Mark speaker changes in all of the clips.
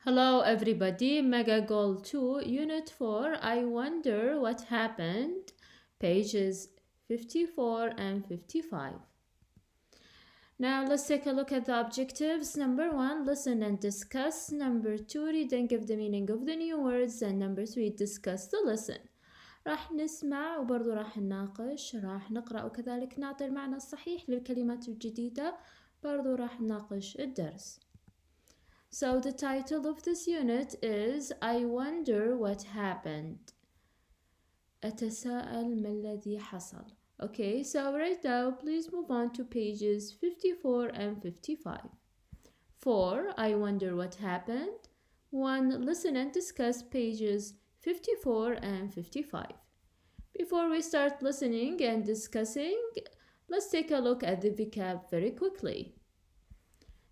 Speaker 1: Hello everybody, Mega Goal 2, Unit 4, I wonder what happened, pages 54 and 55. Now let's take a look at the objectives. Number 1, listen and discuss. Number 2, read and give the meaning of the new words. And number 3, discuss the lesson. راح نسمع وبرضو راح نناقش، راح نقرأ وكذلك نعطي المعنى الصحيح للكلمات الجديدة، برضو راح نناقش الدرس. So the title of this unit is I wonder what happened. أتساءل ما الذي حصل. Okay, so right now please move on to pages 54 and 55. 4. I wonder what happened. 1. Listen and discuss pages 54 and 55. Before we start listening and discussing, let's take a look at the vocab very quickly.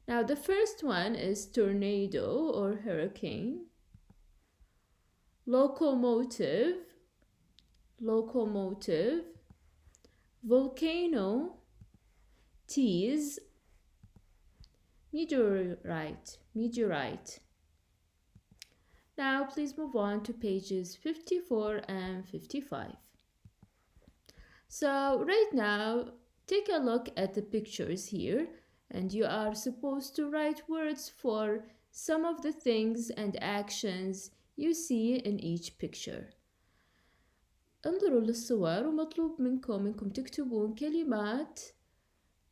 Speaker 1: Now the first one is tornado or hurricane, locomotive, volcano, tease, meteorite. Now please move on to pages 54 and 55. So right now take a look at the pictures here. And you are supposed to write words for some of the things and actions you see in each picture. انظروا للصور ومطلوب منكم تكتبون كلمات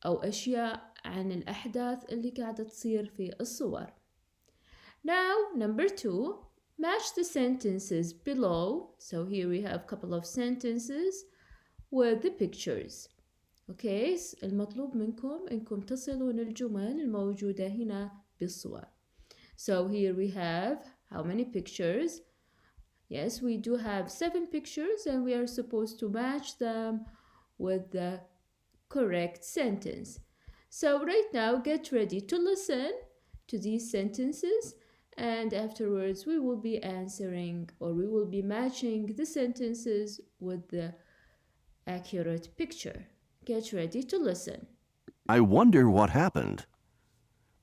Speaker 1: أو أشياء عن الأحداث اللي قاعدة تصير في الصور. Now, number 2, match the sentences below. So here we have a couple of sentences with the pictures. Okay, المطلوب منكم إنكم تصلون الجمل الموجودة هنا بالصور. So here we have how many pictures? Yes, we do have 7 pictures and we are supposed to match them with the correct sentence. So right now get ready to listen to these sentences and afterwards we will be answering or we will be matching the sentences with the accurate picture. Get ready to listen.
Speaker 2: I wonder what happened.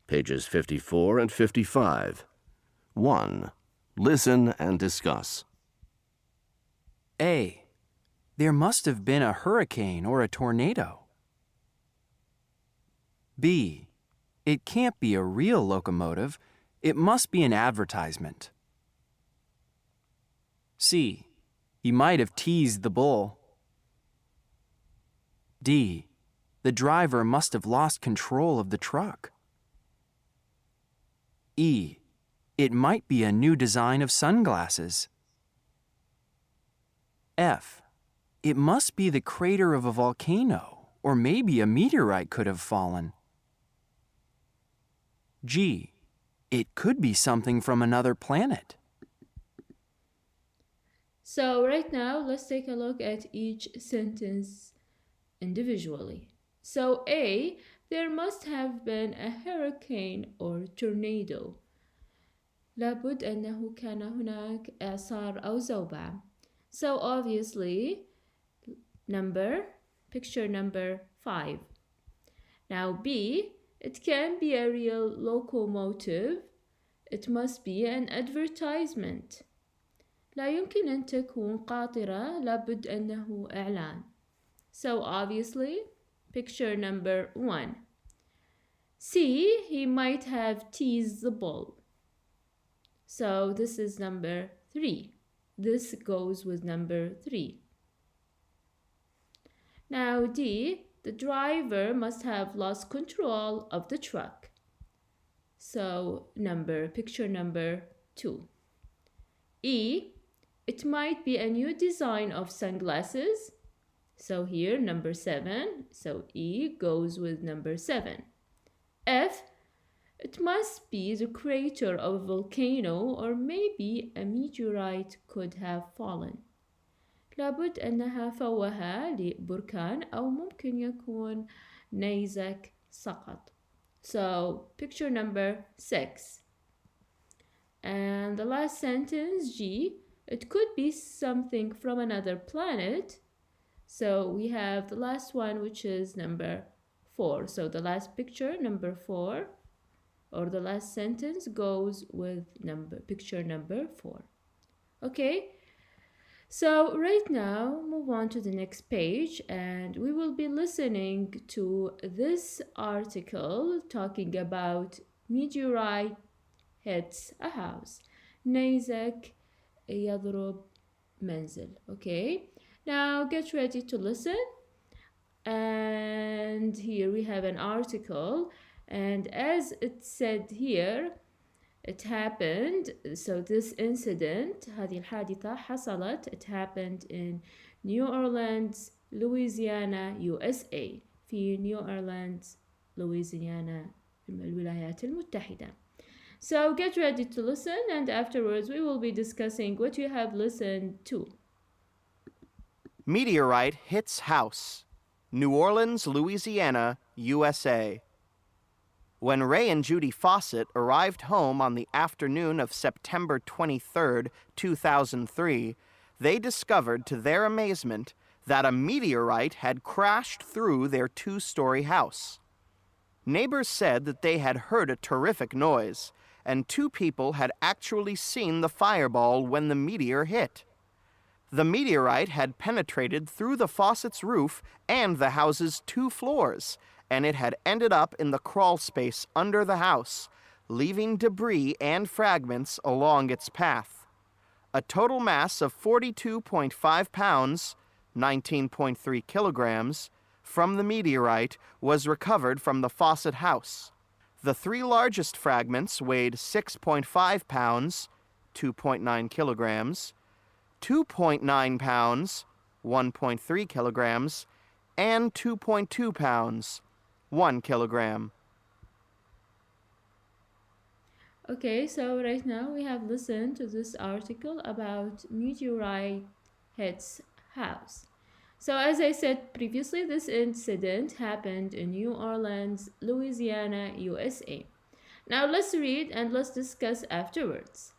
Speaker 2: Pages 54 and 55. 1. Listen and discuss.
Speaker 3: A. There must have been a hurricane or a tornado. B. It can't be a real locomotive. It must be an advertisement. C. He might have teased the bull. D. The driver must have lost control of the truck. E. It might be a new design of sunglasses. F. It must be the crater of a volcano, or maybe a meteorite could have fallen. G. It could be something from another planet.
Speaker 1: So right now, let's take a look at each sentence individually. So A, there must have been a hurricane or tornado. لابد أنه كان هناك إعصار أو زوبعة. So obviously, picture number 5. Now B, it can be a real locomotive. It must be an advertisement. لا يمكن أن تكون قاطرة، لابد أنه إعلان. So obviously, picture number 1. C, he might have teased the bull. So this is number 3. This goes with number 3. Now D, the driver must have lost control of the truck. So picture number 2. E, it might be a new design of sunglasses. So here number 7, so E goes with number 7. F, it must be the crater of a volcano or maybe a meteorite could have fallen. لابد أنها فوهة لبركان أو ممكن يكون نيزك سقط. So picture number 6. And the last sentence G, it could be something from another planet. So we have the last one, which is number 4. So the last picture, number 4. or the last sentence goes with picture number 4. Okay, so right now move on to the next page, and we will be listening to this article talking about meteorite hits a house. نيزك يضرب منزل. Okay, now get ready to listen. And here we have an article, and as it said here, it happened, so this incident, هذه الحادثة حصلت, it happened in New Orleans, Louisiana, USA. في New Orleans, Louisiana, الولايات المتحدة. So get ready to listen, and afterwards we will be discussing what you have listened to.
Speaker 4: Meteorite hits house. New Orleans, Louisiana, USA. When Ray and Judy Fawcett arrived home on the afternoon of September 23, 2003, they discovered to their amazement that a meteorite had crashed through their two-story house. Neighbors said that they had heard a terrific noise, and 2 people had actually seen the fireball when the meteor hit. The meteorite had penetrated through the Fawcett's roof and the house's 2 floors, and it had ended up in the crawl space under the house, leaving debris and fragments along its path. A total mass of 42.5 pounds, 19.3 kilograms, from the meteorite was recovered from the Fawcett house. The 3 largest fragments weighed 6.5 pounds, 2.9 kilograms, 2.9 pounds, 1.3 kilograms, and 2.2 pounds, 1 kilogram.
Speaker 1: Okay, so right now we have listened to this article about meteorite hits house. So as I said previously, this incident happened in New Orleans, Louisiana, USA. Now let's read and let's discuss afterwards.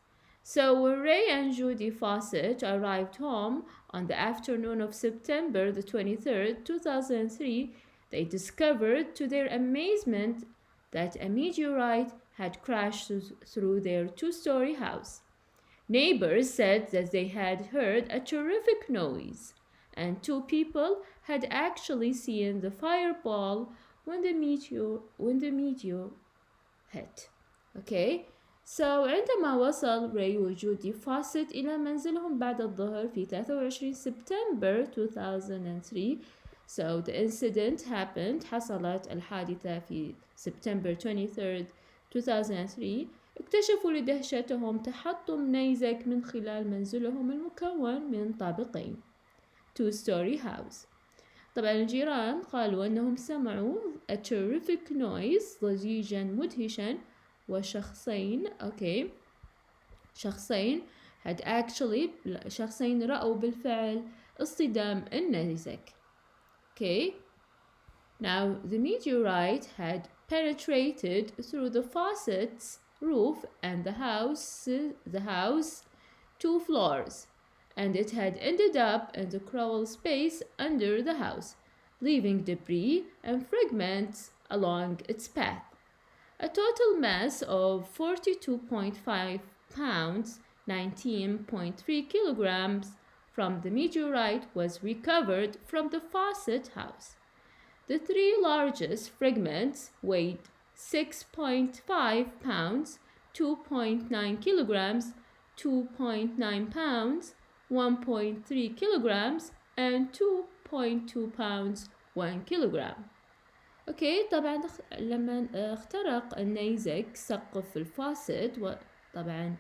Speaker 1: So when Ray and Judy Fawcett arrived home on the afternoon of September the 23rd, 2003, they discovered to their amazement that a meteorite had crashed through their 2-story house. Neighbors said that they had heard a terrific noise, and 2 people had actually seen the fireball when the meteor hit. Okay? So عندما وصل راي وجودي فاسيت إلى منزلهم بعد الظهر في 23 سبتمبر 2003. So the incident happened, حصلت الحادثة في September 23rd 2003. اكتشفوا لدهشتهم تحطم نيزك من خلال منزلهم المكون من طابقين 2-story house. طبعا الجيران قالوا أنهم سمعوا a terrific noise, ضجيجا مدهشا، وشخصين شخصين رأوا بالفعل اصطدام النيزك. Okay, now the meteorite had penetrated through the Fawcett's roof and the house 2 floors, and it had ended up in the crawl space under the house, leaving debris and fragments along its path. A total mass of 42.5 pounds, 19.3 kilograms from the meteorite was recovered from the Fawcett house. The 3 largest fragments weighed 6.5 pounds, 2.9 kilograms, 2.9 pounds, 1.3 kilograms, and 2.2 pounds, 1 kilogram. اوكي طبعا لما اخترق النيزك سقف الفاسد وطبعا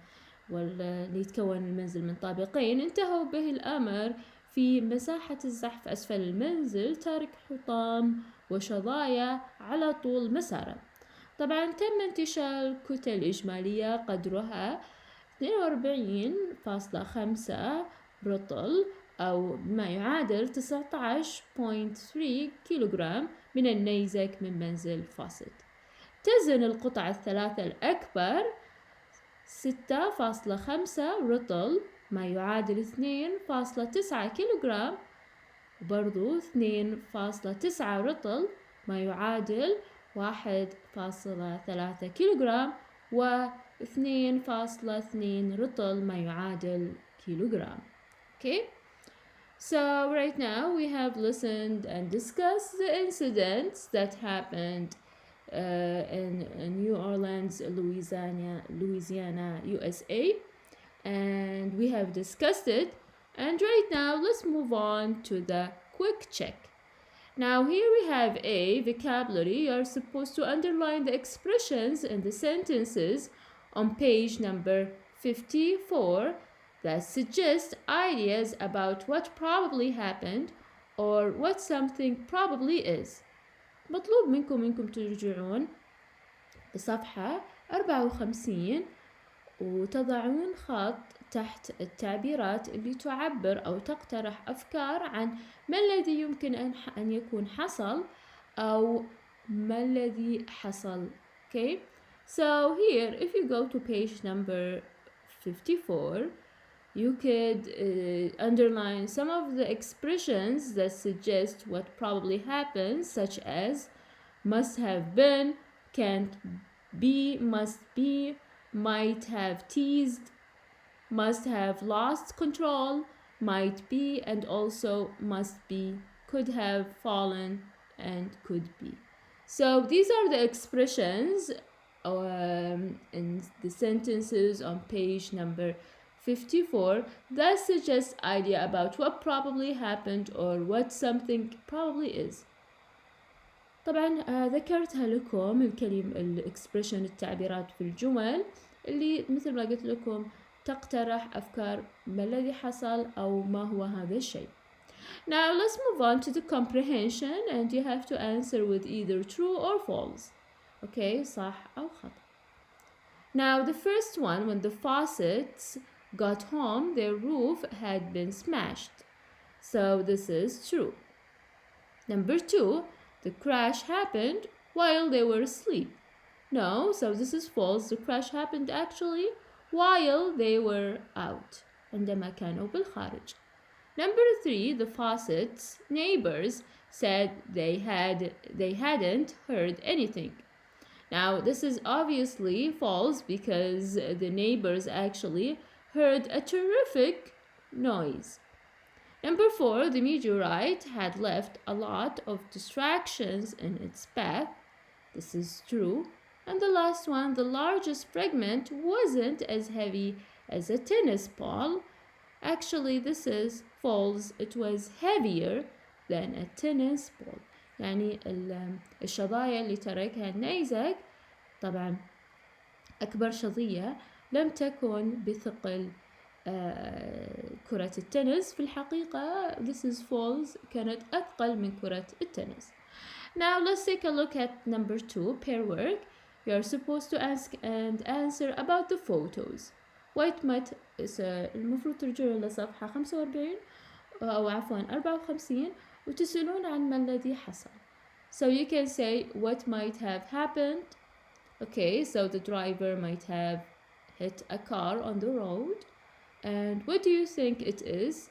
Speaker 1: واللي يتكون المنزل من طابقين، انتهوا به الأمر في مساحة الزحف أسفل المنزل، تارك حطام وشظايا على طول مساره. طبعا تم انتشال كتل إجمالية قدرها 42.5 رطل أو ما يعادل 19.3 كيلوغرام من النيزك من منزل فاسد. تزن القطع الثلاثة الأكبر 6.5 رطل ما يعادل 2.9 كيلوغرام، وبرضو 2.9 رطل ما يعادل 1.3 كيلوغرام و2.2 رطل ما يعادل كيلوغرام. Okay? So right now we have listened and discussed the incidents that happened in New Orleans, Louisiana, USA, and we have discussed it. And right now let's move on to the quick check. Now here we have a vocabulary. You are supposed to underline the expressions in the sentences on page number 54 that suggest ideas about what probably happened or what something probably is. مطلوب منكم ترجعون بصفحة 54 وتضعون خط تحت التعبيرات اللي تعبر أو تقترح أفكار عن ما الذي يمكن أن يكون حصل أو ما الذي حصل. Okay? So here, if you go to page number 54, you could underline some of the expressions that suggest what probably happened, such as must have been, can't be, must be, might have teased, must have lost control, might be, and also must be, could have fallen, and could be. So these are the expressions in the sentences on page number 54 that suggest idea about what probably happened or what something probably is. طبعا ذكرتها لكم الإكسبريشن التعبيرات في الجمل اللي مثل ما قلت لكم تقترح أفكار ما الذي حصل أو ما هو هذا الشيء. Now let's move on to the comprehension and you have to answer with either true or false. Okay, صح أو خطأ. Now the first one, when the faucets got home, their roof had been smashed. So this is true. Number 2, the crash happened while they were asleep. No, so this is false. The crash happened actually while they were out. عندما كانوا بالخارج. Number 3, the faucets' neighbors said they hadn't heard anything. Now this is obviously false because the neighbors actually heard a terrific noise. Number 4, the meteorite had left a lot of distractions in its path. This is true. And the last one, the largest fragment wasn't as heavy as a tennis ball. Actually, this is false. It was heavier than a tennis ball. يعني الشظايا اللي تركها النيزك طبعا أكبر شظية لم تكن بثقل كرة التنس. في الحقيقة this is false. كانت أثقل من كرة التنس. Now let's take a look at number 2, pair work. You are supposed to ask and answer about the photos. white mat المفروض ترجعوا لصفحة 45 أو عفوا 54 وتسألون عن ما الذي حصل. So you can say what might have happened. Okay, so the driver might have hit a car on the road. And what do you think it is?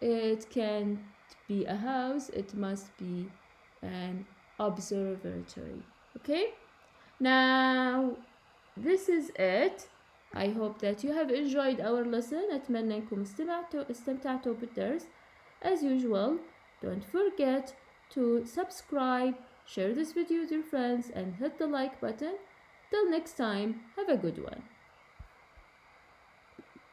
Speaker 1: It can't be a house. It must be an observatory. Okay? Now, this is it. I hope that you have enjoyed our lesson. أتمنى أنكم استمتعتوا بالدرس. As usual, don't forget to subscribe, share this video with your friends, and hit the like button. Till next time, have a good one.